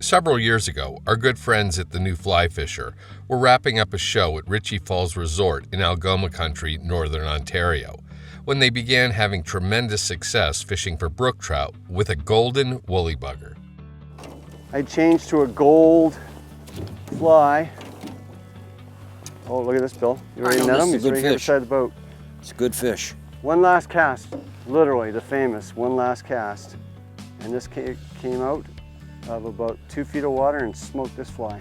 Several years ago, our good friends at the New Fly Fisher were wrapping up a show at Ritchie Falls Resort in Algoma Country, Northern Ontario, when they began having tremendous success fishing for brook trout with a golden woolly bugger. I changed to a gold fly. Oh, look at this, Bill. You ready to net him? He's right here beside the boat. It's a good fish. One last cast, literally the famous one last cast. And this came out of about 2 feet of water and smoked this fly.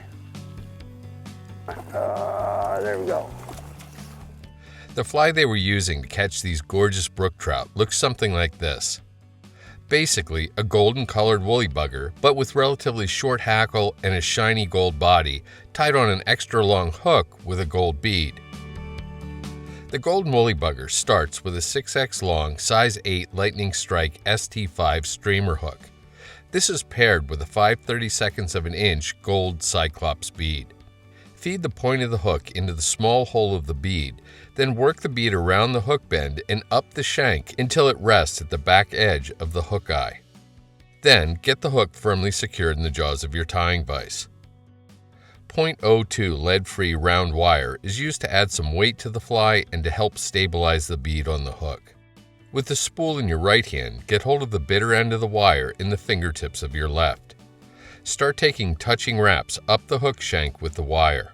There we go. The fly they were using to catch these gorgeous brook trout looks something like this. Basically, a golden colored woolly bugger, but with relatively short hackle and a shiny gold body, tied on an extra long hook with a gold bead. The golden woolly bugger starts with a 6x long size 8 Lightning Strike ST5 streamer hook. This is paired with a 5/32 of an inch gold Cylops bead. Feed the point of the hook into the small hole of the bead, then work the bead around the hook bend and up the shank until it rests at the back edge of the hook eye. Then get the hook firmly secured in the jaws of your tying vise. .02 lead-free round wire is used to add some weight to the fly and to help stabilize the bead on the hook. With the spool in your right hand, get hold of the bitter end of the wire in the fingertips of your left. Start taking touching wraps up the hook shank with the wire.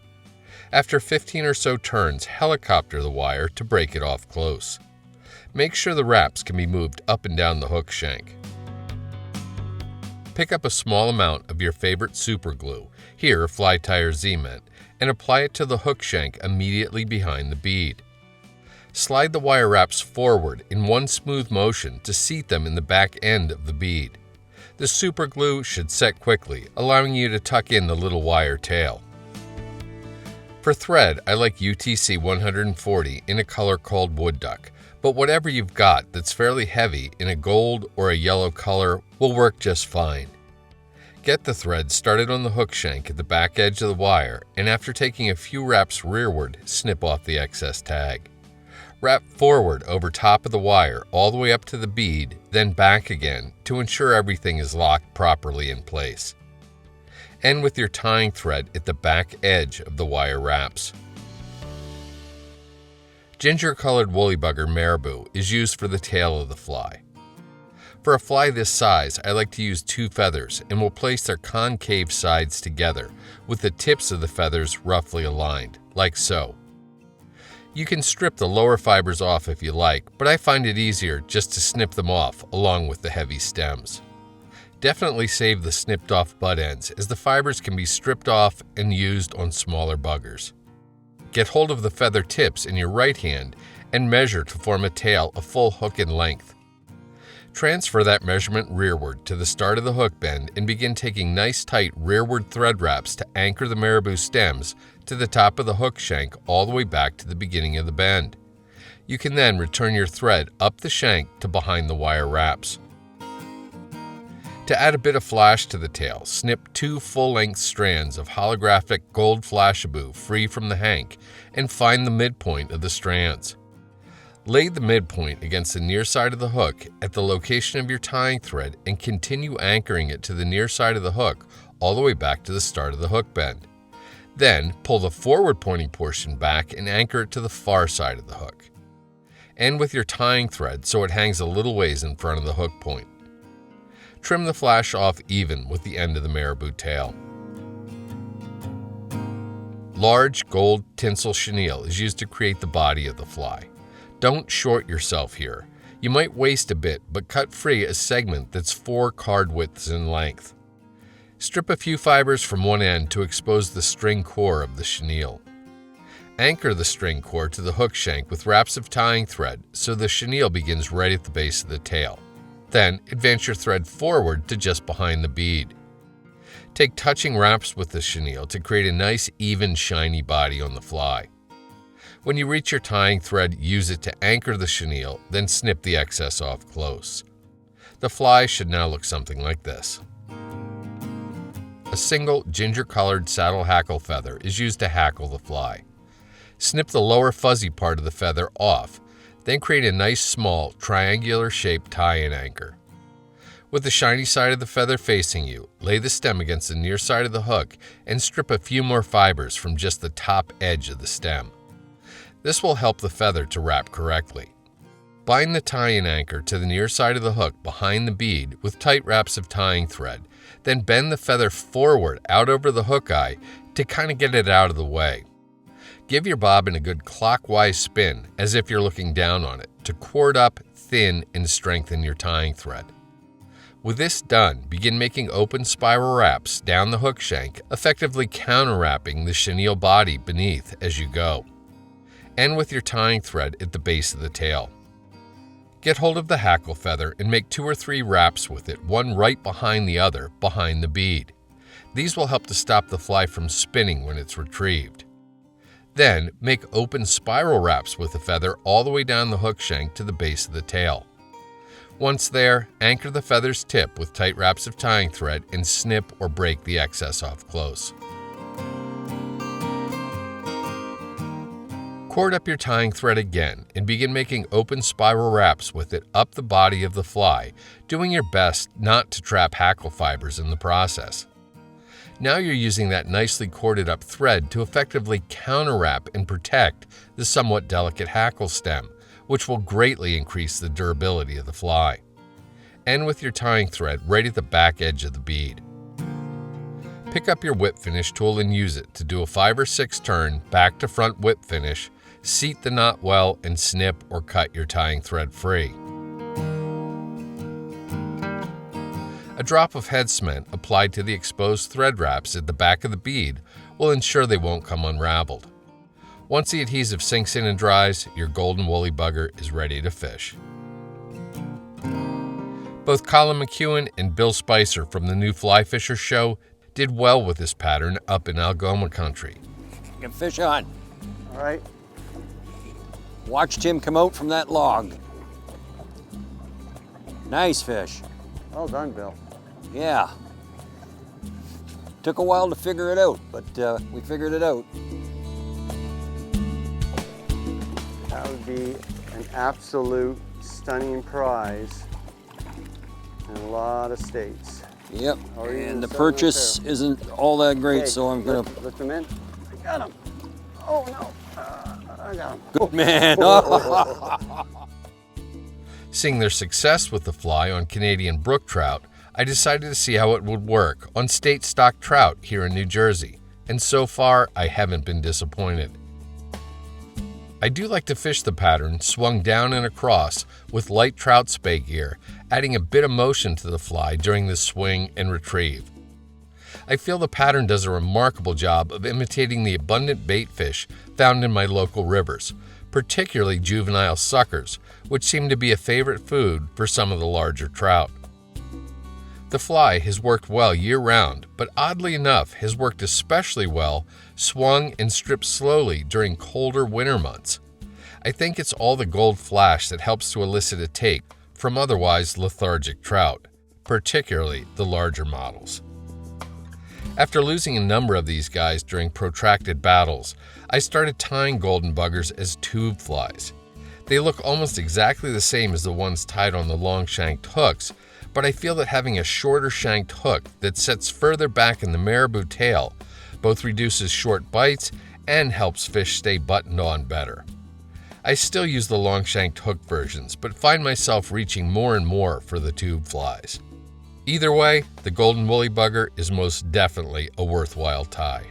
After 15 or so turns, helicopter the wire to break it off close. Make sure the wraps can be moved up and down the hook shank. Pick up a small amount of your favorite super glue, here fly tire Z-Ment, and apply it to the hook shank immediately behind the bead. Slide the wire wraps forward in one smooth motion to seat them in the back end of the bead. The super glue should set quickly, allowing you to tuck in the little wire tail. For thread, I like UTC 140 in a color called wood duck, but whatever you've got that's fairly heavy in a gold or a yellow color will work just fine. Get the thread started on the hook shank at the back edge of the wire, and after taking a few wraps rearward, snip off the excess tag. Wrap forward over top of the wire all the way up to the bead, then back again to ensure everything is locked properly in place. End with your tying thread at the back edge of the wire wraps. Ginger-colored woolly bugger marabou is used for the tail of the fly. For a fly this size, I like to use 2 feathers and will place their concave sides together with the tips of the feathers roughly aligned, like so. You can strip the lower fibers off if you like, but I find it easier just to snip them off along with the heavy stems. Definitely save the snipped off butt ends, as the fibers can be stripped off and used on smaller buggers. Get hold of the feather tips in your right hand and measure to form a tail a full hook in length. Transfer that measurement rearward to the start of the hook bend and begin taking nice tight rearward thread wraps to anchor the marabou stems to the top of the hook shank all the way back to the beginning of the bend. You can then return your thread up the shank to behind the wire wraps. To add a bit of flash to the tail, snip 2 full-length strands of holographic gold Flashabou free from the hank and find the midpoint of the strands. Lay the midpoint against the near side of the hook at the location of your tying thread and continue anchoring it to the near side of the hook all the way back to the start of the hook bend. Then pull the forward pointing portion back and anchor it to the far side of the hook. End with your tying thread so it hangs a little ways in front of the hook point. Trim the flash off even with the end of the marabou tail. Large gold tinsel chenille is used to create the body of the fly. Don't short yourself here. You might waste a bit, but cut free a segment that's 4 card widths in length. Strip a few fibers from one end to expose the string core of the chenille. Anchor the string core to the hook shank with wraps of tying thread so the chenille begins right at the base of the tail. Then advance your thread forward to just behind the bead. Take touching wraps with the chenille to create a nice, even, shiny body on the fly. When you reach your tying thread, use it to anchor the chenille, then snip the excess off close. The fly should now look something like this. A single ginger-colored saddle hackle feather is used to hackle the fly. Snip the lower fuzzy part of the feather off, then create a nice small triangular-shaped tie-in anchor. With the shiny side of the feather facing you, lay the stem against the near side of the hook and strip a few more fibers from just the top edge of the stem. This will help the feather to wrap correctly. Bind the tie-in anchor to the near side of the hook behind the bead with tight wraps of tying thread, then bend the feather forward out over the hook eye to kind of get it out of the way. Give your bobbin a good clockwise spin as if you're looking down on it to cord up, thin, and strengthen your tying thread. With this done, begin making open spiral wraps down the hook shank, effectively counterwrapping the chenille body beneath as you go. End with your tying thread at the base of the tail. Get hold of the hackle feather and make 2 or 3 wraps with it, one right behind the other, behind the bead. These will help to stop the fly from spinning when it's retrieved. Then, make open spiral wraps with the feather all the way down the hook shank to the base of the tail. Once there, anchor the feather's tip with tight wraps of tying thread and snip or break the excess off close. Cord up your tying thread again and begin making open spiral wraps with it up the body of the fly, doing your best not to trap hackle fibers in the process. Now you're using that nicely corded up thread to effectively counterwrap and protect the somewhat delicate hackle stem, which will greatly increase the durability of the fly. End with your tying thread right at the back edge of the bead. Pick up your whip finish tool and use it to do a 5 or 6 turn back to front whip finish, seat the knot well, and snip or cut your tying thread free. A drop of head cement applied to the exposed thread wraps at the back of the bead will ensure they won't come unraveled. Once the adhesive sinks in and dries, your golden woolly bugger is ready to fish. Both Colin McEwen and Bill Spicer from the new Fly Fisher show did well with this pattern up in Algoma country. Get fish on. All right. Watched him come out from that log. Nice fish. Well done, Bill. Yeah. Took a while to figure it out, but we figured it out. That would be an absolute stunning prize in a lot of states. Yep, Or even and the some purchase right there. isn't all that great, Hey, so I'm gonna... lift him in. I got him. Oh no, I got him. Good man. Seeing their success with the fly on Canadian brook trout, I decided to see how it would work on state stock trout here in New Jersey, and so far I haven't been disappointed. I do like to fish the pattern swung down and across with light trout spay gear, adding a bit of motion to the fly during the swing and retrieve. I feel the pattern does a remarkable job of imitating the abundant bait fish found in my local rivers, particularly juvenile suckers, which seem to be a favorite food for some of the larger trout. The fly has worked well year-round, but oddly enough has worked especially well swung and stripped slowly during colder winter months. I think it's all the gold flash that helps to elicit a take from otherwise lethargic trout, particularly the larger models. After losing a number of these guys during protracted battles, I started tying golden buggers as tube flies. They look almost exactly the same as the ones tied on the long-shanked hooks, but I feel that having a shorter shanked hook that sets further back in the marabou tail both reduces short bites and helps fish stay buttoned on better. I still use the long-shanked hook versions, but find myself reaching more and more for the tube flies. Either way, the golden woolly bugger is most definitely a worthwhile tie.